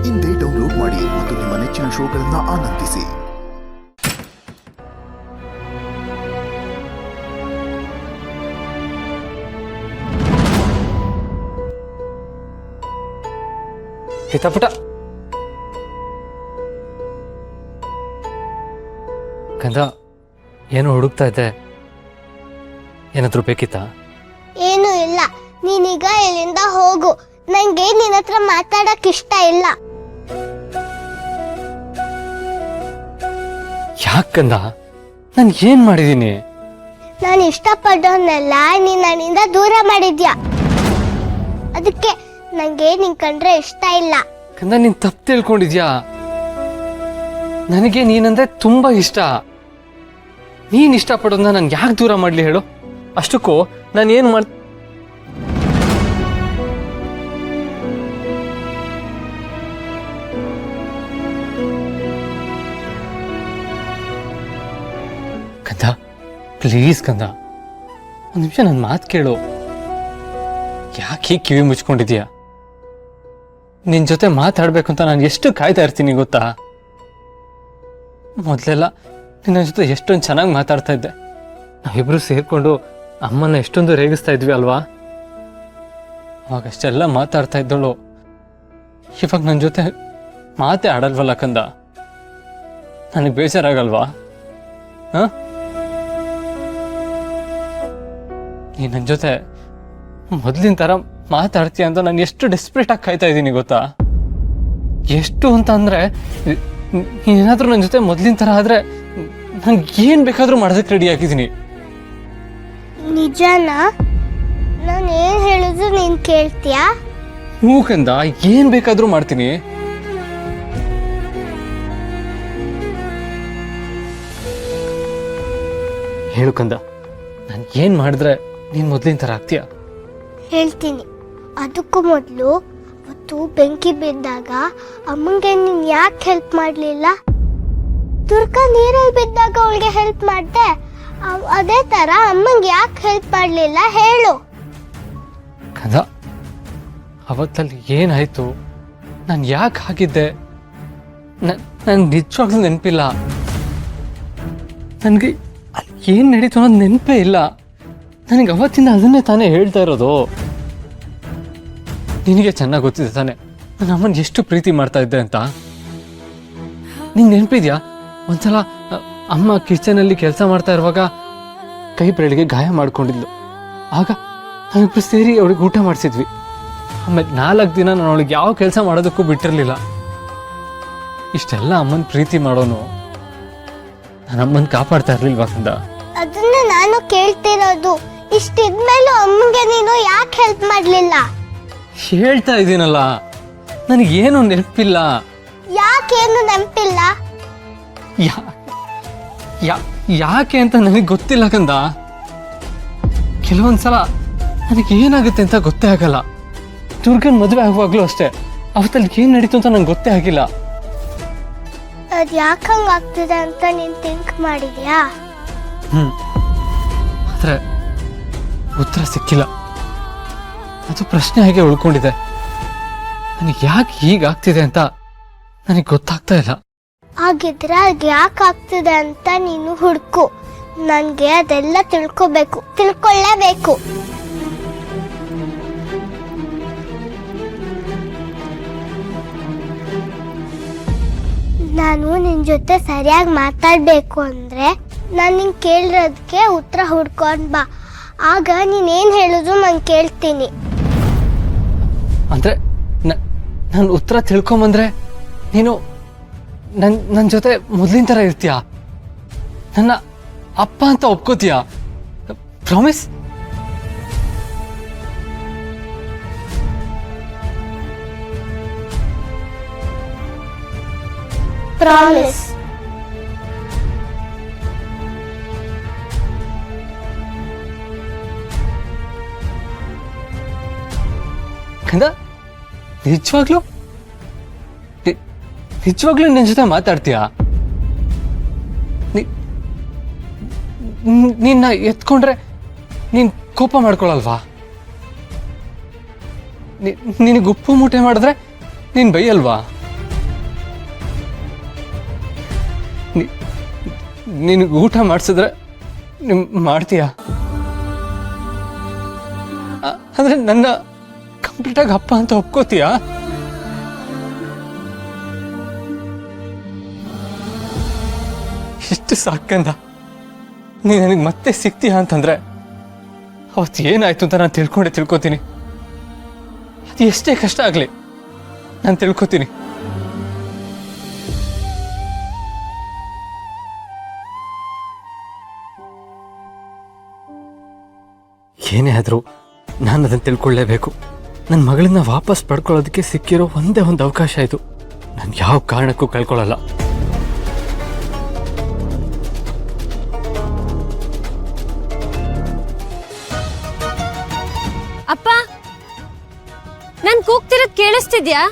ಇಂದೇ ಡೌನ್ಲೋಡ್ ಮಾಡಿ ಮತ್ತು ನಿಮ್ಮ ನೆಚ್ಚಿನ ಶೋಗಳನ್ನು ಆನಂದಿಸಿ. ಹಿತಪುಟ ಕಂದ, ಏನು ಹುಡುಕ್ತಾ ಇದ್ದೆ? ಏನಾದ್ರೂ ಬೇಕಿತ್ತಾ? ಏನು ಇಲ್ಲ, ನೀನೀಗ ಇಲ್ಲಿಂದ ಹೋಗು. ನಂಗೆ ನಿನ್ನ ಹತ್ರ ಮಾತಾಡಕ್ ಇಷ್ಟ ಇಲ್ಲ. ಯಾಕಂದ? ನಾನು ಏನ್ ಮಾಡಿದೀನಿ? ನಾನು ಇಷ್ಟಪಡೋನೆಲ್ಲ ನೀನ್ ನನ್ನಿಂದ ದೂರ ಮಾಡಿದ್ಯಾ. ಅದಕ್ಕೆ ನಂಗೆ ನಿನ್ ಕಂಡ್ರೆ ಇಷ್ಟ ಇಲ್ಲ. ಕಂದ, ನೀನ್ ತಪ್ಪು ತಿಳ್ಕೊಂಡಿದ್ಯಾ. ನನಗೆ ನೀನಂದ್ರೆ ತುಂಬಾ ಇಷ್ಟ. ನೀನ್ ಇಷ್ಟಪಡೋದನ್ನ ನನ್ಗೆ ಯಾಕೆ ದೂರ ಮಾಡ್ಲಿ ಹೇಳು? ಅಷ್ಟಕ್ಕೂ ನಾನು ಏನ್ ಕಂದ, ಪ್ಲೀಸ್ ಕಂದ, ಒಂದು ನಿಮಿಷ ನನ್ನ ಮಾತು ಕೇಳು. ಯಾಕೆ ಹೀಗೆ ಕಿವಿ ಮುಚ್ಕೊಂಡಿದ್ಯಾ? ನಿನ್ ಜೊತೆ ಮಾತಾಡ್ಬೇಕು ಅಂತ ನಾನು ಎಷ್ಟು ಕಾಯ್ತಾ ಇರ್ತೀನಿ ಗೊತ್ತಾ? ಮೊದಲೆಲ್ಲ ನಿನ್ನ ಜೊತೆ ಎಷ್ಟೊಂದು ಚೆನ್ನಾಗಿ ಮಾತಾಡ್ತಾ ಇದ್ದೆ. ನಾವಿಬ್ರು ಸೇರ್ಕೊಂಡು ಅಮ್ಮನ ಎಷ್ಟೊಂದು ರೇಗಿಸ್ತಾ ಇದ್ವಿ ಅಲ್ವಾ? ಅವಾಗಷ್ಟೆಲ್ಲ ಮಾತಾಡ್ತಾ ಇದ್ದಳು. ಇವಾಗ ನನ್ನ ಜೊತೆ ಮಾತೇ ಆಡಲ್ವಲ್ಲ ಕಂದ. ನನಗೆ ಬೇಜಾರಾಗಲ್ವಾ? ನೀ ನನ್ನ ಜೊತೆ ಮೊದಲಿನ ಥರ ಮಾತಾಡ್ತೀಯ ಅಂತ ನಾನು ಎಷ್ಟು ಡೆಸ್ಪ್ರೇಟ್ ಆಗಿ ಕಾಯ್ತಾ ಇದ್ದೀನಿ ಗೊತ್ತಾ? ಎಷ್ಟು ಅಂತ ಅಂದರೆ, ಏನಾದರೂ ನನ್ನ ಜೊತೆ ಮೊದಲಿನ ಥರ ಆದರೆ ನಂಗೆ ಏನು ಬೇಕಾದರೂ ಮಾಡೋದಕ್ಕೆ ರೆಡಿ ಆಗಿದ್ದೀನಿ. ನಿಜನಾ? ನಾನು ಏನ್ ಹೇಳಿದ್ರು ನೀನ್ ಕೇಳ್ತೀಯಾ? ಹ್ಞೂ ಕಂದ, ಏನು ಬೇಕಾದರೂ ಮಾಡ್ತೀನಿ. ಹೇಳು ಕಂದ, ನಾನು ಏನು ಮಾಡಿದ್ರೆ ನೀನು ಮೊದಲಿನ ಥರ ಆಗ್ತೀಯಾ? ಹೇಳ್ತೀನಿ. ಅದಕ್ಕೂ ಮೊದಲು ಅವತ್ತು ಬೆಂಕಿ ಬಿದ್ದಾಗ ಅಮ್ಮಂಗೆ ನೀನ್ ಯಾಕೆ ಹೆಲ್ಪ್ ಮಾಡ್ಲಿಲ್ಲ? ದುರ್ಗಾ ನೀರಲ್ಲಿ ಬಿದ್ದಾಗ ಅವಳಿಗೆ ಹೆಲ್ಪ್ ಮಾಡ್ದೆ. ಅದೇ ತರ ಅಮ್ಮಂಗೆ ಯಾಕೆ ಹೆಲ್ಪ್ ಮಾಡ್ಲಿಲ್ಲ ಹೇಳು? ಕಂದ, ಅವತ್ತಲ್ಲಿ ಏನಾಯ್ತು, ನಾನು ಯಾಕೆ ಹಾಕಿದ್ದೆ, ನನ್ಗೆ ನಿಜವಾಗ್ಲೂ ನೆನಪಿಲ್ಲ. ನನಗೆ ಅಲ್ಲಿ ಏನು ನಡೀತು ಅನ್ನೋದು ನೆನಪೇ ಇಲ್ಲ. ನನಗೆ ಅವತ್ತಿಂದ ಅದನ್ನೇ ತಾನೇ ಹೇಳ್ತಾ ಇರೋದು. ನಿನಗೆ ಚೆನ್ನಾಗಿ ಗೊತ್ತಿದೆ ತಾನೆ ನನ್ನ ಅಮ್ಮನ ಎಷ್ಟು ಪ್ರೀತಿ ಮಾಡ್ತಾ ಇದ್ದೆ ಅಂತ. ನಿಂಗೆ ನೆನಪಿದ್ಯಾ? ಒಂದ್ಸಲ ಅಮ್ಮ ಕಿಚನಲ್ಲಿ ಕೆಲಸ ಮಾಡ್ತಾ ಇರುವಾಗ ಕೈ ಬೆರಳಿಗೆ ಗಾಯ ಮಾಡ್ಕೊಂಡಿದ್ಲು. ಆಗ ನಾವಿಬ್ರು ಸೇರಿ ಅವಳಿಗೆ ಊಟ ಮಾಡಿಸಿದ್ವಿ. ಆಮೇಲೆ 4 ದಿನ ನಾನು ಅವಳಿಗೆ ಯಾವ ಕೆಲಸ ಮಾಡೋದಕ್ಕೂ ಬಿಟ್ಟಿರಲಿಲ್ಲ. ಇಷ್ಟೆಲ್ಲ ಅಮ್ಮನ ಪ್ರೀತಿ ಮಾಡೋನು ನನ್ನ ಅಮ್ಮನ ಕಾಪಾಡ್ತಾ ಇರ್ಲಿಲ್ವಾ ಕಂದ? ಅದನ್ನ ನಾನು ಕೇಳ್ತಿರೋದು. ಇಷ್ಟಿದ್ಮೇಲೂ ಅಮ್ಮಂಗೆ ನೀನು ಯಾಕೆ ಹೆಲ್ಪ್ ಮಾಡ್ಲಿಲ್ಲ? ಹೇಳ್ತಾ ಇದ್ದೀನಲ್ಲ, ನನಗೇನು ನೆನಪಿಲ್ಲ. ಯಾಕೇನು ನೆನಪಿಲ್ಲ? ಯಾಕೆ ಅಂತ ನನಗೆ ಗೊತ್ತಿಲ್ಲ ಕಂದ. ಕೆಲವೊಂದ್ಸಲ ನನಗೆ ಏನಾಗುತ್ತೆ ಅಂತ ಗೊತ್ತೇ ಆಗಲ್ಲ. ದುರ್ಗನ್ ಮದುವೆ ಆಗುವಾಗ್ಲೂ ಅಷ್ಟೇ, ಅವತ್ತಲ್ಲಿ ಏನ್ ನಡೀತು ಅಂತ ನಂಗೆ ಗೊತ್ತೇ ಆಗಿಲ್ಲ. ಅದ್ ಯಾಕಂಗ್ ಆಗ್ತಿದೆ ಅಂತ ನೀನ್ ಥಿಂಕ್ ಮಾಡಿದ್ಯಾ? ಆದ್ರೆ ಉತ್ತರ ಸಿಕ್ಕಿಲ್ಲ. ಅದು ಪ್ರಶ್ನೆ ಹಾಗೆ ಉಳ್ಕೊಂಡಿದೆ. ನನಗೆ ಯಾಕೆ ಹೀಗಾಗ್ತಿದೆ ಅಂತ ನನಗೆ ಗೊತ್ತಾಗ್ತಾ ಇಲ್ಲ. ಹಾಗಿದ್ರೆ ಅದ್ ಯಾಕೆ ಆಗ್ತಿದೆ ಅಂತ ನೀನು ಹುಡ್ಕು. ನನ್ಗೆ ಅದೆಲ್ಲ ತಿಳ್ಕೊಳ್ಳೇಬೇಕು. ನಾನು ನಿನ್ ಜೊತೆ ಸರಿಯಾಗಿ ಮಾತಾಡ್ಬೇಕು ಅಂದ್ರೆ ನಾನು ನಿನ್ ಕೇಳಿರೋದಕ್ಕೆ ಉತ್ತರ ಹುಡ್ಕೊಂಡ್ ಬಾ. ಆಗ ನೀನೇನ್ ಹೇಳಿದ್ರು ನಾನು ಕೇಳ್ತೀನಿ. ಅಂದ್ರೆ ನಾನು ಉತ್ತರ ತಿಳ್ಕೊಂಬಂದ್ರೆ ನೀನು ನನ್ನ ಜೊತೆ ಮೊದಲಿನ ಥರ ಇರ್ತೀಯ? ನನ್ನ ಅಪ್ಪ ಅಂತ ಒಪ್ಕೋತೀಯಾ? ಪ್ರಾಮಿಸ್? ಪ್ರಾಮಿಸ್. ಕಂದ, ನಿಜವಾಗ್ಲೂ ನನ್ನ ಜೊತೆ ಮಾತಾಡ್ತೀಯಾ? ನಿನ್ನ ಎತ್ಕೊಂಡ್ರೆ ನೀನ್ ಕೋಪ ಮಾಡ್ಕೊಳಲ್ವಾ? ನಿನಗೆ ಉಪ್ಪು ಮೂಟೆ ಮಾಡಿದ್ರೆ ನೀನ್ ಬೈಯಲ್ವಾ? ನಿನಗೆ ಊಟ ಮಾಡಿಸಿದ್ರೆ ಮಾಡ್ತೀಯಾ? ಅಂದ್ರೆ ನನ್ನ ಕಂಪ್ಲೀಟಾಗಿ ಅಪ್ಪ ಅಂತ ಒಪ್ಕೋತೀಯಾ? ಎಷ್ಟು ಸಾಕಂದ ನೀನು ನನಗೆ ಮತ್ತೆ ಸಿಗ್ತೀಯಾ ಅಂತಂದ್ರೆ ಅವತ್ತು ಏನಾಯ್ತು ಅಂತ ನಾನು ತಿಳ್ಕೊತೀನಿ. ಅದು ಎಷ್ಟೇ ಕಷ್ಟ ಆಗಲಿ ನಾನು ತಿಳ್ಕೊತೀನಿ. ಏನೇ ಆದರೂ ನಾನು ಅದನ್ನು ತಿಳ್ಕೊಳ್ಳೇಬೇಕು. ನನ್ನ ಮಗಳನ್ನ ವಾಪಸ್ ಪಡ್ಕೊಳ್ಳೋದಕ್ಕೆ ಸಿಕ್ಕಿರೋ ಒಂದೇ ಒಂದು ಅವಕಾಶ ಇದು. ನಾನು ಯಾವ ಕಾರಣಕ್ಕೂ ಕಳ್ಕೊಳ್ಳಲ್ಲ. ಅಪ್ಪ, ನಾನು ಕೂಗ್ತಿರೋದು ಕೇಳಿಸ್ತಿದ್ಯಾ?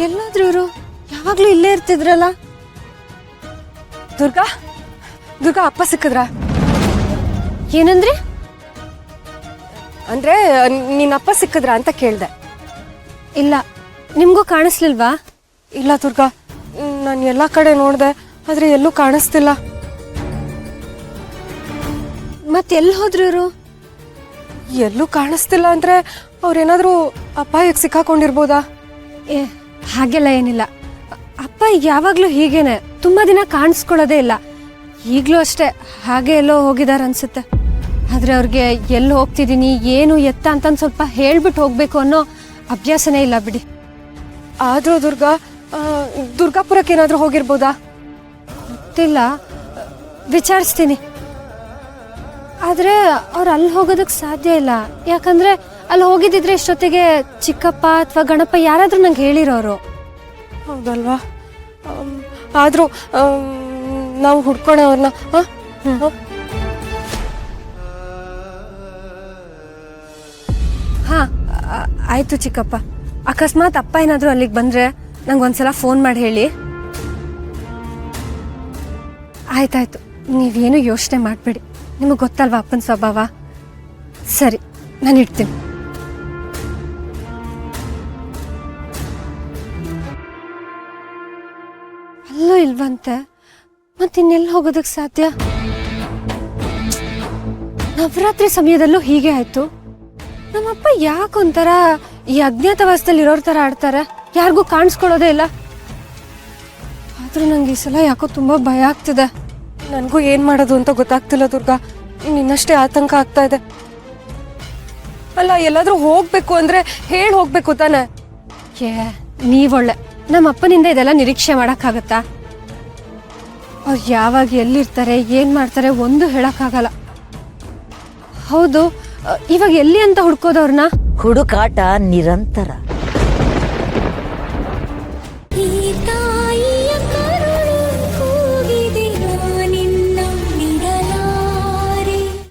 ಎಲ್ಲಾದ್ರೂ ಇವರು ಯಾವಾಗ್ಲೂ ಇಲ್ಲೇ ಇರ್ತಿದ್ರಲ್ಲ. ದುರ್ಗಾ, ದುರ್ಗಾ, ಅಪ್ಪ ಸಿಕ್ಕಿದ್ರ? ಏನಂದ್ರಿ? ಅಂದ್ರೆ ನಿನ್ನ ಅಪ್ಪ ಸಿಕ್ಕಿದ್ರ ಅಂತ ಕೇಳ್ದೆ. ಇಲ್ಲ, ನಿಮ್ಗೂ ಕಾಣಿಸ್ಲಿಲ್ವಾ? ಇಲ್ಲ ದುರ್ಗಾ, ನಾನು ಎಲ್ಲ ಕಡೆ ನೋಡ್ದೆ, ಆದ್ರೆ ಎಲ್ಲೂ ಕಾಣಿಸ್ತಿಲ್ಲ. ಮತ್ತೆಲ್ಲಿ ಹೋದ್ರು ಇವರು? ಎಲ್ಲೂ ಕಾಣಿಸ್ತಿಲ್ಲ ಅಂದ್ರೆ ಅವ್ರೇನಾದ್ರೂ ಅಪಾಯಕ್ಕೆ ಸಿಕ್ಕಾಕೊಂಡಿರ್ಬೋದಾ? ಏ, ಹಾಗೆಲ್ಲ ಏನಿಲ್ಲ. ಅಪ್ಪ ಯಾವಾಗ್ಲೂ ಹೀಗೇನೆ, ತುಂಬಾ ದಿನ ಕಾಣಿಸ್ಕೊಳ್ಳೋದೇ ಇಲ್ಲ. ಈಗಲೂ ಅಷ್ಟೇ, ಹಾಗೆ ಎಲ್ಲೋ ಹೋಗಿದಾರ ಅನ್ಸುತ್ತೆ. ಆದ್ರೆ ಅವ್ರಿಗೆ ಎಲ್ಲಿ ಹೋಗ್ತಿದ್ದೀನಿ, ಏನು ಎತ್ತ ಅಂತ ಸ್ವಲ್ಪ ಹೇಳ್ಬಿಟ್ಟು ಹೋಗ್ಬೇಕು ಅನ್ನೋ ಅಭ್ಯಾಸನೇ ಇಲ್ಲ ಬಿಡಿ. ಆದ್ರೂ ದುರ್ಗಾ, ದುರ್ಗಾಪುರಕ್ಕೆ ಏನಾದ್ರೂ ಹೋಗಿರ್ಬೋದಾ? ಗೊತ್ತಿಲ್ಲ, ವಿಚಾರಿಸ್ತೀನಿ. ಆದ್ರೆ ಅವ್ರು ಅಲ್ಲಿ ಹೋಗೋದಕ್ಕೆ ಸಾಧ್ಯ ಇಲ್ಲ. ಯಾಕಂದ್ರೆ ಅಲ್ಲಿ ಹೋಗಿದ್ದಿದ್ರೆ ಇಷ್ಟೊತ್ತಿಗೆ ಚಿಕ್ಕಪ್ಪ ಅಥವಾ ಗಣಪ ಯಾರಾದ್ರೂ ನಂಗೆ ಹೇಳಿರೋರು. ಹೌದಲ್ವಾ? ಆದ್ರೂ ನಾವು ಹುಡ್ಕೋಣ ಅವ್ರನ್ನ. ಹಾ, ಆಯ್ತು ಚಿಕ್ಕಪ್ಪ. ಅಕಸ್ಮಾತ್ ಅಪ್ಪ ಏನಾದ್ರೂ ಅಲ್ಲಿಗೆ ಬಂದ್ರೆ ನಂಗೆ ಒಂದ್ಸಲ ಫೋನ್ ಮಾಡಿ ಹೇಳಿ. ಆಯ್ತಾಯ್ತು, ನೀವೇನು ಯೋಚನೆ ಮಾಡಬೇಡಿ. ನಿಮಗೆ ಗೊತ್ತಲ್ವಾ ಅಪ್ಪನ ಸ್ವಭಾವ. ಸರಿ, ನಾನು ಇಡ್ತೀನಿ. ಅಲ್ಲೂ ಇಲ್ವಂತೆ, ಮತ್ತಿನ್ನೆಲ್ಲಿ ಹೋಗೋದಕ್ಕೆ ಸಾಧ್ಯ? ನವರಾತ್ರಿ ಸಮಯದಲ್ಲೂ ಹೀಗೆ ಆಯ್ತು. ನಮ್ಮಪ್ಪ ಯಾಕೊಂಥರ ಈ ಅಜ್ಞಾತವಾಸದಲ್ಲಿ ಇರೋರ್ ಥರ ಆಡ್ತಾರೆ, ಯಾರಿಗೂ ಕಾಣಿಸ್ಕೊಳ್ಳೋದೇ ಇಲ್ಲ. ಆದ್ರೂ ನಂಗೆ ಈ ಸಲ ಯಾಕೋ ತುಂಬಾ ಭಯ ಆಗ್ತಿದೆ. ನನಗೂ ಏನ್ ಮಾಡೋದು ಅಂತ ಗೊತ್ತಾಗ್ತಿಲ್ಲ ದುರ್ಗಾ. ನಿನ್ನಷ್ಟೇ ಆತಂಕ ಆಗ್ತಾ ಇದೆ. ಅಲ್ಲ, ಎಲ್ಲಾದ್ರೂ ಹೋಗ್ಬೇಕು ಅಂದ್ರೆ ಹೇಳಿ ಹೋಗ್ಬೇಕು ತಾನೆ? ನೀವೊಳ್ಳೆ. ನಮ್ಮ ಅಪ್ಪನಿಂದ ಇದೆಲ್ಲ ನಿರೀಕ್ಷೆ ಮಾಡಕ್ಕಾಗತ್ತಾ? ಅವ್ರು ಯಾವಾಗ ಎಲ್ಲಿರ್ತಾರೆ, ಏನ್ ಮಾಡ್ತಾರೆ ಒಂದು ಹೇಳಕ್ಕಾಗಲ್ಲ. ಹೌದು, ಇವಾಗ ಎಲ್ಲಿ ಅಂತ ಹುಡ್ಕೋದವ್ರನ್ನ? ಹುಡುಕಾಟ ನಿರಂತರ.